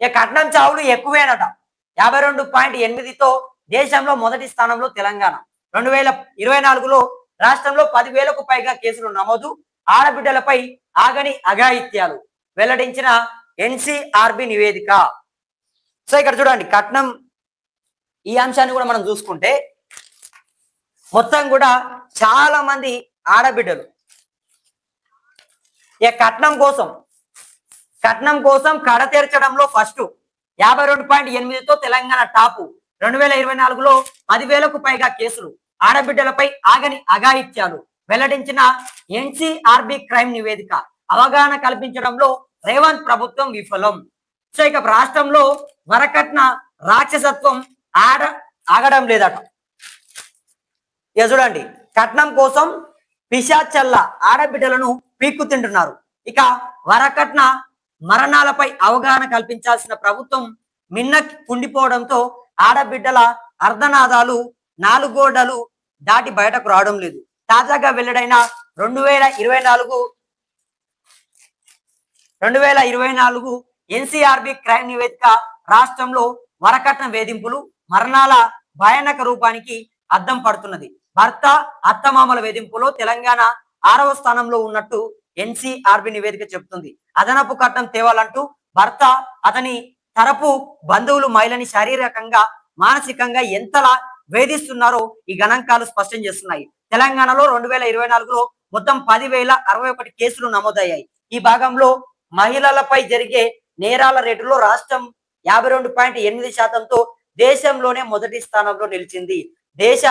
ఇక కట్నం చావులు ఎక్కువేనట. 52.8తో దేశంలో మొదటి స్థానంలో తెలంగాణ. 2024లో రాష్ట్రంలో 10,000కు పైగా కేసులు నమోదు. ఆడబిడ్డలపై ఆగని అఘాయిత్యాలు వెల్లడించిన ఎన్సీఆర్బి నివేదిక. సో ఇక్కడ చూడండి, కట్నం ఈ అంశాన్ని కూడా మనం చూసుకుంటే మొత్తం కూడా చాలా మంది ఆడబిడ్డలు కట్నం కోసం కడ తీర్చడంలో ఫస్ట్ 52.8తో తెలంగాణ టాపు. 2024లో 10,000కు పైగా కేసులు, ఆడబిడ్డలపై ఆగని అఘాయిత్యాలు వెల్లడించిన ఎన్సీఆర్బి క్రైమ్ నివేదిక. అవగాహన కల్పించడంలో రేవంత్ ప్రభుత్వం విఫలం. సో ఇక రాష్ట్రంలో వరకట్న రాక్షసత్వం ఆగడం లేదట. ఇక చూడండి, కట్నం కోసం పిశాచల్ల ఆడబిడ్డలను పీక్కు తింటున్నారు. ఇక వరకట్న మరణాలపై అవగాహన కల్పించాల్సిన ప్రభుత్వం మిన్న కుండిపోవడంతో ఆడబిడ్డల అర్ధనాదాలు 4 గోడలు దాటి బయటకు రావడం లేదు. తాజాగా వెల్లడైన 2024 ఎన్సీఆర్బి క్రైమ్ నివేదిక రాష్ట్రంలో వరకట్న వేధింపులు, మరణాల భయానక రూపానికి అద్దం పడుతున్నది. భర్త అత్తమామల వేధింపులో తెలంగాణ 6వ స్థానంలో ఉన్నట్టు ఎన్సీఆర్బి నివేదిక చెబుతుంది. అదనపు కట్నం తేవాలంటూ భర్త, అతని తరపు బంధువులు మహిళని శారీరకంగా, మానసికంగా ఎంతలా వేధిస్తున్నారో ఈ గణాంకాలు స్పష్టం చేస్తున్నాయి. తెలంగాణలో 2024లో మొత్తం 10,061 కేసులు నమోదయ్యాయి. ఈ భాగంలో మహిళలపై జరిగే నేరాల రేటులో రాష్ట్రం 52.8%తో దేశంలోనే మొదటి స్థానంలో నిలిచింది. దేశ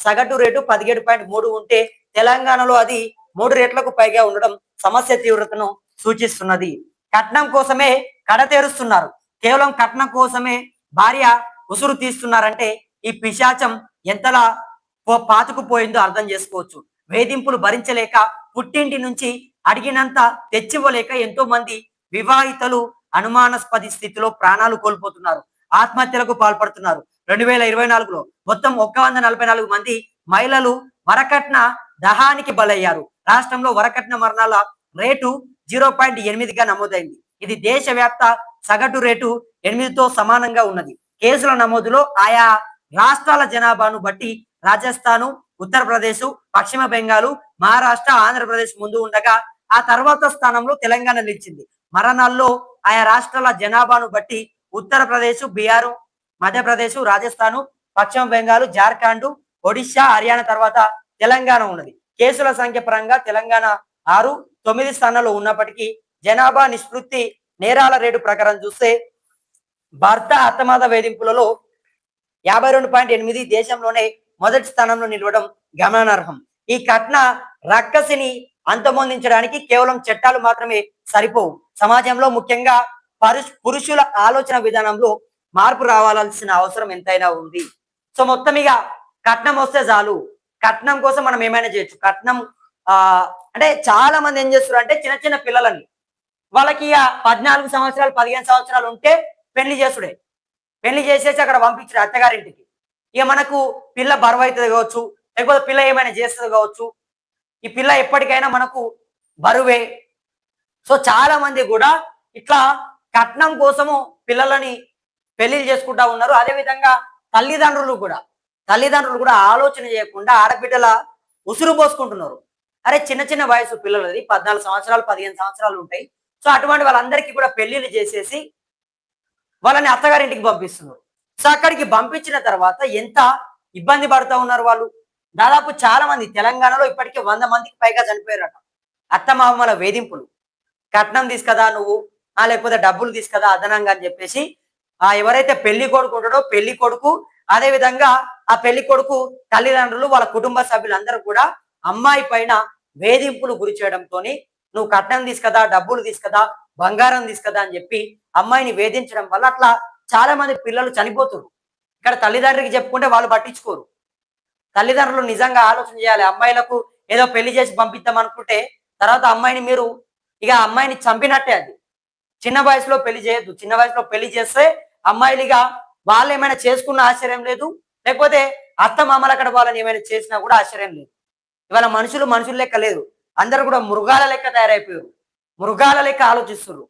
సగటు రేటు 17.3 ఉంటే తెలంగాణలో అది 3 రెట్లకు పైగా ఉండడం సమస్య తీవ్రతను సూచిస్తున్నది. కట్నం కోసమే కడతేరుస్తున్నారు, కేవలం కట్నం కోసమే భార్య ఉసురు తీస్తున్నారంటే ఈ పిశాచం ఎంతలా పాతుకుపోయిందో అర్థం చేసుకోవచ్చు. వేధింపులు భరించలేక పుట్టింటి నుంచి అడిగినంత తెచ్చివ్వలేక ఎంతో మంది వివాహితలు అనుమానాస్పద స్థితిలో ప్రాణాలు కోల్పోతున్నారు, ఆత్మహత్యలకు పాల్పడుతున్నారు. 2024లో మొత్తం 144 మంది మహిళలు వరకట్న దహానికి బలయ్యారు. రాష్ట్రంలో వరకట్న మరణాల రేటు 0.8గా నమోదైంది. ఇది దేశవ్యాప్త సగటు రేటు 8తో సమానంగా ఉన్నది. కేసుల నమోదులో ఆయా రాష్ట్రాల జనాభాను బట్టి రాజస్థాను, ఉత్తరప్రదేశ్, పశ్చిమ బెంగాలు, మహారాష్ట్ర, ఆంధ్రప్రదేశ్ ముందు ఉండగా ఆ తర్వాత స్థానంలో తెలంగాణ నిలిచింది. మరణాల్లో ఆయా రాష్ట్రాల జనాభాను బట్టి ఉత్తరప్రదేశ్, బీహారు, మధ్యప్రదేశ్, రాజస్థాను, పశ్చిమ బెంగాల్, జార్ఖండ్, ఒడిశా, హర్యానా తర్వాత తెలంగాణ ఉన్నది. కేసుల సంఖ్య పరంగా తెలంగాణ 6, 9 స్థానాల్లో ఉన్నప్పటికీ జనాభా నిష్పత్తి నేరాల రేటు ప్రకారం చూస్తే భర్త అత్తమాద వేధింపులలో 52.8 దేశంలోనే మొదటి స్థానంలో నిలవడం గమనార్హం. ఈ కట్న రక్కసిని అంతమొందించడానికి కేవలం చట్టాలు మాత్రమే సరిపోవు. సమాజంలో ముఖ్యంగా పురుషుల ఆలోచన విధానంలో మార్పు రావాల్సిన అవసరం ఎంతైనా ఉంది. సో మొత్తం ఇక కట్నం వస్తే చాలు, కట్నం కోసం మనం ఏమైనా చేయొచ్చు. కట్నం అంటే చాలా మంది ఏం చేస్తారు అంటే చిన్న చిన్న పిల్లలని వాళ్ళకి 14 సంవత్సరాలు 15 సంవత్సరాలు ఉంటే పెళ్లి చేసుడే, పెళ్లి చేసేసి అక్కడ పంపించారు అత్తగారింటికి. ఇక మనకు పిల్ల బరువు అవుతుంది కావచ్చు, లేకపోతే పిల్ల ఏమైనా చేస్తుంది కావచ్చు, ఈ పిల్ల ఎప్పటికైనా మనకు బరువే. సో చాలా మంది కూడా ఇట్లా కట్నం కోసము పిల్లలని పెళ్లిళ్ళు చేసుకుంటా ఉన్నారు. అదేవిధంగా తల్లిదండ్రులు కూడా ఆలోచన చేయకుండా ఆడబిడ్డల ఉసురు పోసుకుంటున్నారు. అరే చిన్న చిన్న వయసు పిల్లలది 14 సంవత్సరాలు 15 సంవత్సరాలు ఉంటాయి. సో అటువంటి వాళ్ళందరికీ కూడా పెళ్లిళ్ళు చేసేసి వాళ్ళని అత్తగారింటికి పంపిస్తున్నారు. సో అక్కడికి పంపించిన తర్వాత ఎంత ఇబ్బంది పడుతూ ఉన్నారు వాళ్ళు. దాదాపు చాలా మంది తెలంగాణలో ఇప్పటికే 100 మందికి పైగా చనిపోయారట. అత్తమామల వేధింపులు, కట్నం తీసుకదా నువ్వు, లేకపోతే డబ్బులు తీసుకదా అదనంగా అని చెప్పేసి ఎవరైతే పెళ్లి కొడుకు ఉంటాడో పెళ్లి కొడుకు, అదే విధంగా ఆ పెళ్లి కొడుకు తల్లిదండ్రులు, వాళ్ళ కుటుంబ సభ్యులందరూ కూడా అమ్మాయి పైన వేధింపులు గురి చేయడంతో నువ్వు కట్నం తీసుకదా, డబ్బులు తీసుకదా, బంగారం తీసుకదా అని చెప్పి అమ్మాయిని వేధించడం వల్ల అట్లా చాలా మంది పిల్లలు చనిపోతున్నారు. ఇక్కడ తల్లిదండ్రులకి చెప్పుకుంటే వాళ్ళు పట్టించుకోరు. తల్లిదండ్రులు నిజంగా ఆలోచన చేయాలి. అమ్మాయిలకు ఏదో పెళ్లి చేసి పంపిద్దాం అనుకుంటే తర్వాత అమ్మాయిని మీరు అమ్మాయిని చంపినట్టే. అది చిన్న వయసులో పెళ్లి చేయొద్దు. చిన్న వయసులో పెళ్లి చేస్తే అమ్మాయిలుగా వాళ్ళు ఏమైనా చేసుకున్న ఆశ్చర్యం లేదు, లేకపోతే అత్త మామల అక్కడ వాళ్ళని ఏమైనా చేసినా కూడా ఆశ్చర్యం లేదు. ఇవాళ మనుషులు లెక్క లేదు, అందరూ కూడా మృగాల లెక్క తయారైపోయారు, మృగాల లెక్క ఆలోచిస్తున్నారు.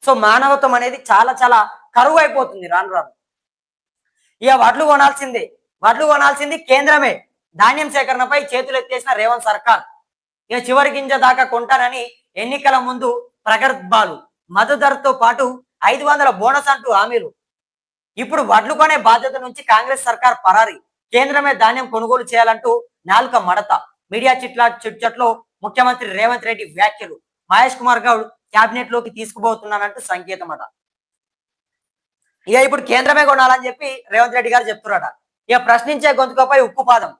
సో మానవత్వం అనేది చాలా చాలా కరువు అయిపోతుంది రాను రాను. ఇక వడ్లు కొనాల్సింది కేంద్రమే. ధాన్యం సేకరణపై చేతులు ఎత్తేసిన రేవంత్ సర్కార్ ఇక చివరి గింజ దాకా కొంటానని ఎన్నికల ముందు ప్రగల్భాలు, మద్దతు ధరతో పాటు 500 బోనస్ అంటూ హామీలు. ఇప్పుడు వడ్లు కొనే బాధ్యత నుంచి కాంగ్రెస్ సర్కార్ పరారి, కేంద్రమే ధాన్యం కొనుగోలు చేయాలంటూ నాలుక మడత. మీడియా చిట్చట్లో ముఖ్యమంత్రి రేవంత్ రెడ్డి వ్యాఖ్యలు. మహేష్ కుమార్ గౌడ్ క్యాబినెట్ లోకి తీసుకుపోతున్నానంటూ సంకేతం అట. ఇక ఇప్పుడు కేంద్రమే కొనాలని చెప్పి రేవంత్ రెడ్డి గారు చెప్తున్నారట. ఇక ప్రశ్నించే గొంతుకపై ఉక్కుపాదం.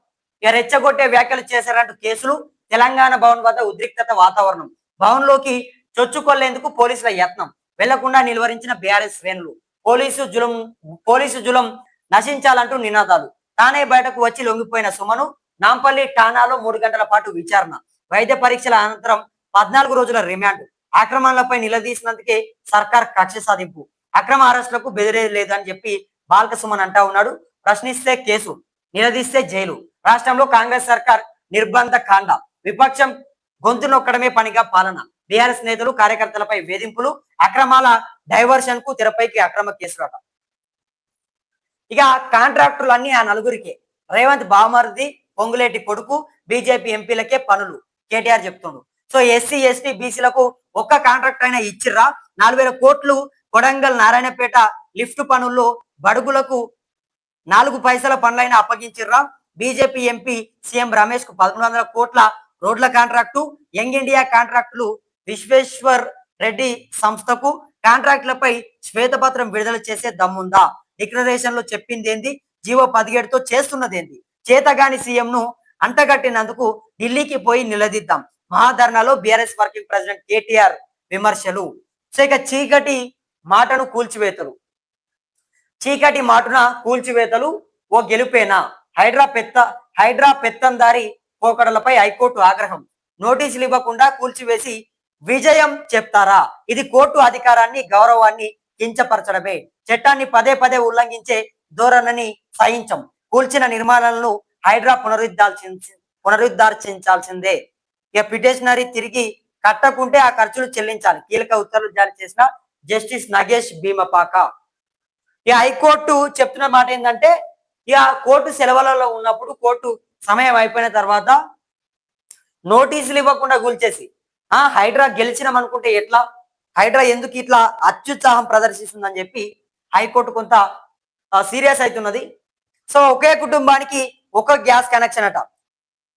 ఇక రెచ్చగొట్టే వ్యాఖ్యలు చేశారంటూ కేసులు. తెలంగాణ భవన్ వద్ద ఉద్రిక్తత వాతావరణం. భవన్ లోకి చొచ్చుకొల్లేందుకు పోలీసుల యత్నం. వెళ్లకుండా నిలువరించిన బీఆర్ఎస్ శ్రేణులు. పోలీసు జులం నశించాలంటూ నినాదాలు. తానే బయటకు వచ్చి లొంగిపోయిన సుమను. నాంపల్లి ఠాణాలో 3 గంటల పాటు విచారణ. వైద్య పరీక్షల అనంతరం 14 రోజుల రిమాండ్. ఆక్రమణలపై నిలదీసినందుకే సర్కార్ కక్ష సాధింపు. అక్రమ అరెస్టులకు బెదిరే లేదని చెప్పి బాల్క సుమన్ అంటా ఉన్నాడు. ప్రశ్నిస్తే కేసు, నిలదీస్తే జైలు. రాష్ట్రంలో కాంగ్రెస్ సర్కార్ నిర్బంధ కాండ. విపక్షం గొంతు నొక్కడమే పనిగా పాలన. బీఆర్ఎస్ నేతలు కార్యకర్తలపై వేధింపులు. అక్రమాల డైవర్షన్ కు తెరపైకి అక్రమ కేసులట. ఇక కాంట్రాక్టులు అన్ని ఆ నలుగురికే. రేవంత్ బావమరిది, పొంగులేటి కొడుకు, బీజేపీ ఎంపీలకే పనులు కేటీఆర్ చెప్తుండు. సో ఎస్సీ ఎస్టీ బీసీలకు ఒక్క కాంట్రాక్ట్ అయినా ఇచ్చిర్రా? 4000 కోట్లు కొడంగల్ నారాయణపేట లిఫ్ట్ పనుల్లో బడుగులకు 4 పైసల పనులైనా అప్పగించిర్రా? బీజేపీ ఎంపీ సీఎం రమేష్ కు 1100 కోట్ల రోడ్ల కాంట్రాక్టు. యంగ్ ఇండియా కాంట్రాక్టులు విశ్వేశ్వర్ రెడ్డి సంస్థకు. కాంట్రాక్టులపై శ్వేతపత్రం విడుదల చేసే దమ్ముందా? డిక్లరేషన్ లో చెప్పిందేంది? జీవో 17తో చేస్తున్నదేంది? చేతగాని సీఎం ను అంటగట్టినందుకు ఢిల్లీకి పోయి నిలదీద్దాం. మహాధర్నాలో బీఆర్ఎస్ వర్కింగ్ ప్రెసిడెంట్ కేటీఆర్ విమర్శలు. సో ఇక చీకటి మాటను కూల్చివేతలు. చీకటి మాటున కూల్చివేతలు ఓ గెలుపేనా? హైడ్రా పెత్తందారి పోకడలపై హైకోర్టు ఆగ్రహం. నోటీసులు ఇవ్వకుండా కూల్చివేసి విజయం చెప్తారా? ఇది కోర్టు అధికారాన్ని, గౌరవాన్ని కించపరచడమే. చట్టాన్ని పదే పదే ఉల్లంఘించే ధోరణిని సహించం. కూల్చిన నిర్మాణాలను హైడ్రా పునరుద్ధరించాల్సిందే. ఇక పిటిషనరీ తిరిగి కట్టకుంటే ఆ ఖర్చులు చెల్లించాలి. కీలక ఉత్తర్వులు జారీ చేసిన జస్టిస్ నగేష్ భీమపాక. ఇక హైకోర్టు చెప్తున్న మాట ఏంటంటే, ఇక కోర్టు సెలవులలో ఉన్నప్పుడు, కోర్టు సమయం అయిపోయిన తర్వాత నోటీసులు ఇవ్వకుండా కూల్చేసి హైడ్రా గెలిచినాం అనుకుంటే ఎట్లా? హైడ్రా ఎందుకు ఇట్లా అత్యుత్సాహం ప్రదర్శిస్తుందని చెప్పి హైకోర్టు కొంత సీరియస్ అవుతున్నది. సో ఒకే కుటుంబానికి ఒక గ్యాస్ కనెక్షన్ అట.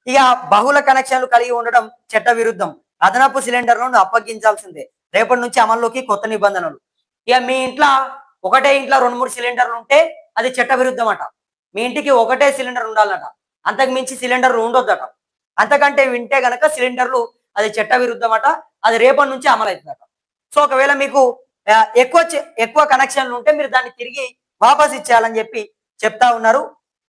ఇక బహుళ కనెక్షన్లు కలిగి ఉండడం చట్ట విరుద్ధం. అదనపు సిలిండర్లను అప్పగించాల్సిందే. రేపటి నుంచి అమల్లోకి కొత్త నిబంధనలు. ఇక మీ ఇంట్లో ఒకటే ఇంట్లో 2-3 సిలిండర్లు ఉంటే అది చట్ట విరుద్ధం అట. మీ ఇంటికి ఒకటే సిలిండర్ ఉండాలట. అంతకు మించి సిలిండర్లు ఉండొద్దట. అంతకంటే వింటే గనక సిలిండర్లు అది చట్ట విరుద్ధం అట. అది రేపటి నుంచి అమలు అవుతుందట. సో ఒకవేళ మీకు ఎక్కువ కనెక్షన్లు ఉంటే మీరు దాన్ని తిరిగి వాపస్ ఇచ్చేయాలని చెప్పి చెప్తా ఉన్నారు.